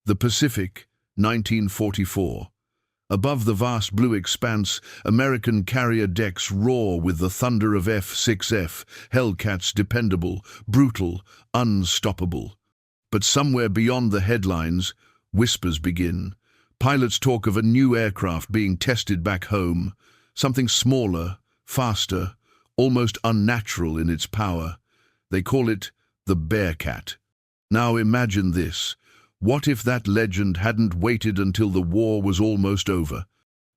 The Pacific, 1944. Above the vast blue expanse, American carrier decks roar with the thunder of F6F Hellcats, dependable, brutal, unstoppable. But somewhere beyond the headlines, whispers begin. Pilots talk of a new aircraft being tested back home, something smaller, faster, almost unnatural in its power. They call it the Bearcat. Now imagine this. What if that legend hadn't waited until the war was almost over?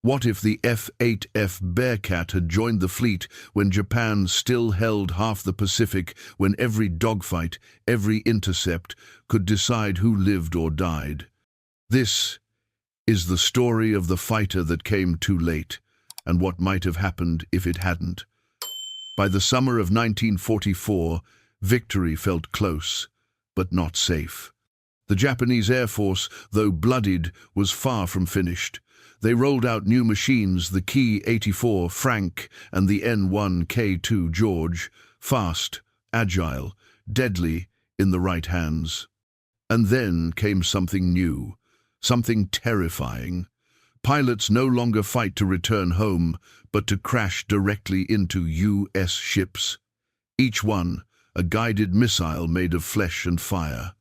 What if the F8F Bearcat had joined the fleet when Japan still held half the Pacific, when every dogfight, every intercept could decide who lived or died? This is the story of the fighter that came too late, and what might have happened if it hadn't. By the summer of 1944, victory felt close, but not safe. The Japanese Air Force, though bloodied, was far from finished. They rolled out new machines, the Ki-84 Frank and the N-1K2 George, fast, agile, deadly in the right hands. And then came something new, something terrifying. Pilots no longer fight to return home, but to crash directly into U.S. ships. Each one, a guided missile made of flesh and fire.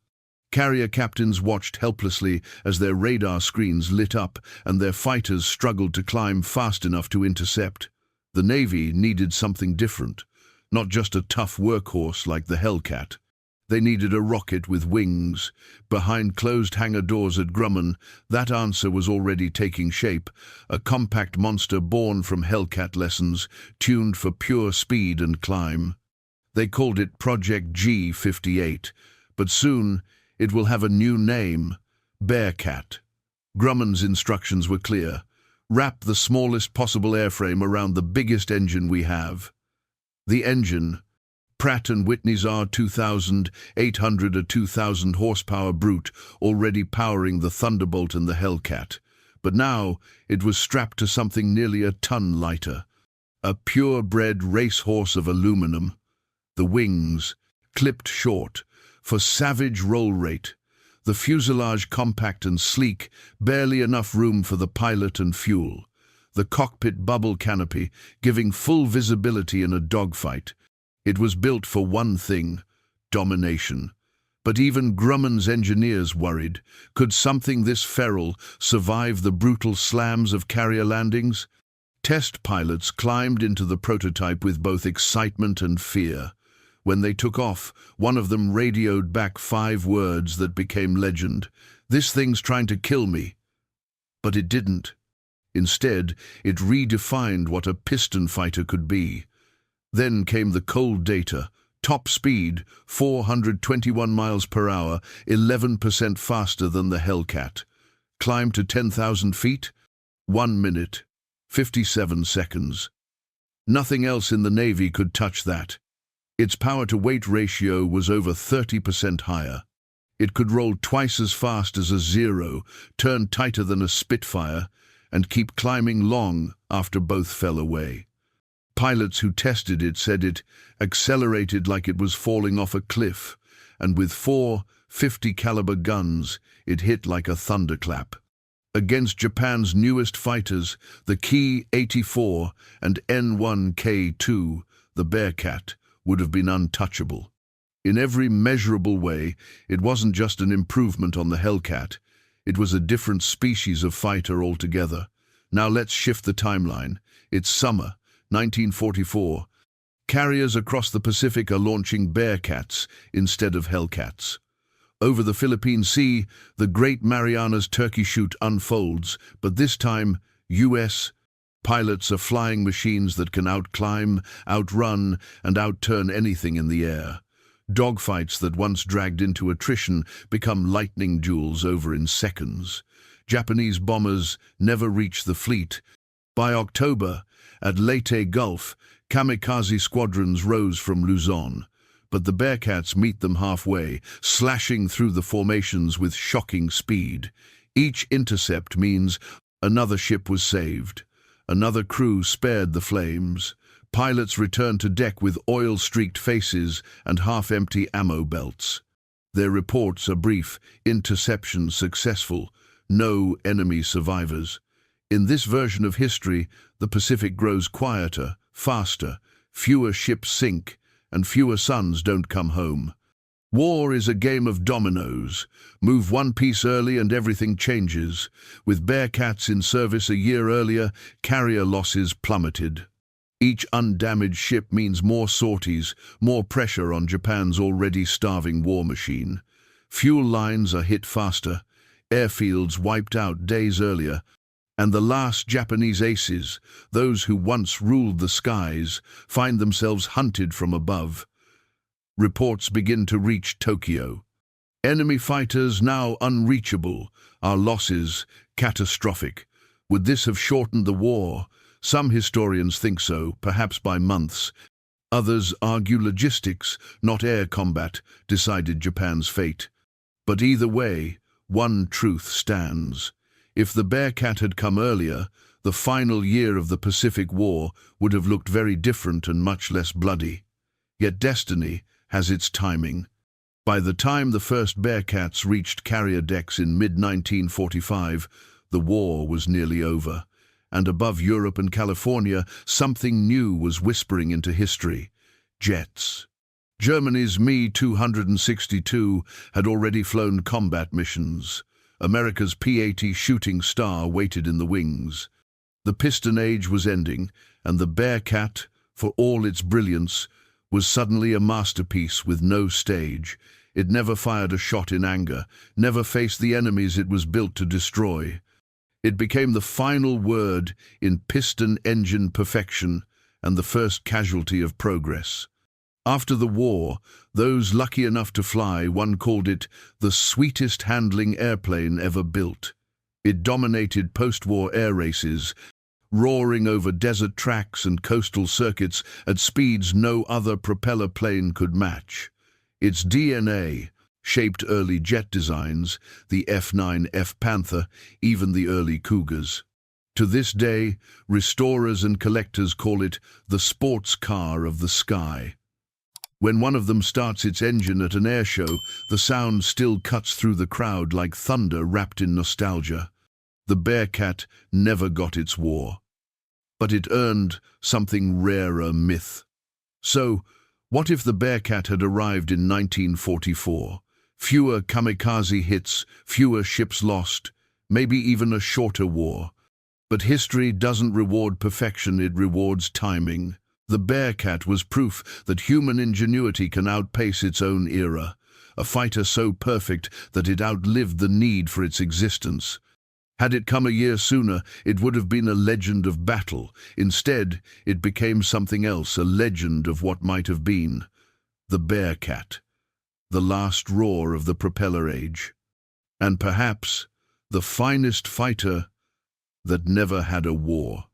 Carrier captains watched helplessly as their radar screens lit up and their fighters struggled to climb fast enough to intercept. The Navy needed something different, not just a tough workhorse like the Hellcat. They needed a rocket with wings. Behind closed hangar doors at Grumman, that answer was already taking shape, a compact monster born from Hellcat lessons, tuned for pure speed and climb. They called it Project G58, but soon it will have a new name, Bearcat. Grumman's instructions were clear. Wrap the smallest possible airframe around the biggest engine we have. The engine, Pratt & Whitney's R2000 800, a 2,000 horsepower brute, already powering the Thunderbolt and the Hellcat. But now it was strapped to something nearly a ton lighter. A purebred racehorse of aluminum. The wings, clipped short, for savage roll rate. The fuselage compact and sleek, barely enough room for the pilot and fuel. The cockpit bubble canopy, giving full visibility in a dogfight. It was built for one thing, domination. But even Grumman's engineers worried. Could something this feral survive the brutal slams of carrier landings? Test pilots climbed into the prototype with both excitement and fear. When they took off, one of them radioed back 5 words that became legend. "This thing's trying to kill me." But it didn't. Instead, it redefined what a piston fighter could be. Then came the cold data. Top speed, 421 miles per hour, 11% faster than the Hellcat. Climb to 10,000 feet? 1 minute, 57 seconds. Nothing else in the Navy could touch that. Its power-to-weight ratio was over 30% higher. It could roll twice as fast as a Zero, turn tighter than a Spitfire, and keep climbing long after both fell away. Pilots who tested it said it accelerated like it was falling off a cliff, and with 4 50-caliber guns, it hit like a thunderclap. Against Japan's newest fighters, the Ki-84 and N-1K2, the Bearcat, would have been untouchable. In every measurable way, it wasn't just an improvement on the Hellcat. It was a different species of fighter altogether. Now let's shift the timeline. It's summer, 1944. Carriers across the Pacific are launching Bearcats instead of Hellcats. Over the Philippine Sea, the Great Marianas Turkey Shoot unfolds, but this time, U.S. pilots are flying machines that can outclimb, outrun, and outturn anything in the air. Dogfights that once dragged into attrition become lightning duels over in seconds. Japanese bombers never reach the fleet. By October, at Leyte Gulf, kamikaze squadrons rose from Luzon. But the Bearcats meet them halfway, slashing through the formations with shocking speed. Each intercept means another ship was saved. Another crew spared the flames. Pilots returned to deck with oil-streaked faces and half-empty ammo belts. Their reports are brief, interceptions successful, no enemy survivors. In this version of history, the Pacific grows quieter, faster, fewer ships sink, and fewer sons don't come home. War is a game of dominoes. Move one piece early and everything changes. With Bearcats in service a year earlier, carrier losses plummeted. Each undamaged ship means more sorties, more pressure on Japan's already starving war machine. Fuel lines are hit faster, airfields wiped out days earlier, and the last Japanese aces, those who once ruled the skies, find themselves hunted from above. Reports begin to reach Tokyo. Enemy fighters now unreachable, our losses catastrophic. Would this have shortened the war? Some historians think so, perhaps by months. Others argue logistics, not air combat, decided Japan's fate. But either way, one truth stands. If the Bearcat had come earlier, the final year of the Pacific War would have looked very different and much less bloody. Yet destiny has its timing. By the time the first Bearcats reached carrier decks in mid-1945, the war was nearly over. And above Europe and California, something new was whispering into history: jets. Germany's Me-262 had already flown combat missions. America's P-80 Shooting Star waited in the wings. The piston age was ending, and the Bearcat, for all its brilliance, was suddenly a masterpiece with no stage. It never fired a shot in anger, never faced the enemies it was built to destroy. It became the final word in piston engine perfection and the first casualty of progress. After the war, those lucky enough to fly, one called it the sweetest handling airplane ever built. It dominated post-war air races, roaring over desert tracks and coastal circuits at speeds no other propeller plane could match. Its DNA shaped early jet designs, the F9F Panther, even the early Cougars. To this day, restorers and collectors call it the sports car of the sky. When one of them starts its engine at an air show, the sound still cuts through the crowd like thunder wrapped in nostalgia. The Bearcat never got its war, but it earned something rarer myth. So, what if the Bearcat had arrived in 1944? Fewer kamikaze hits, fewer ships lost, maybe even a shorter war. But history doesn't reward perfection, it rewards timing. The Bearcat was proof that human ingenuity can outpace its own era, a fighter so perfect that it outlived the need for its existence. Had it come a year sooner, it would have been a legend of battle. Instead, it became something else, a legend of what might have been. The Bearcat, the last roar of the propeller age, and perhaps the finest fighter that never had a war.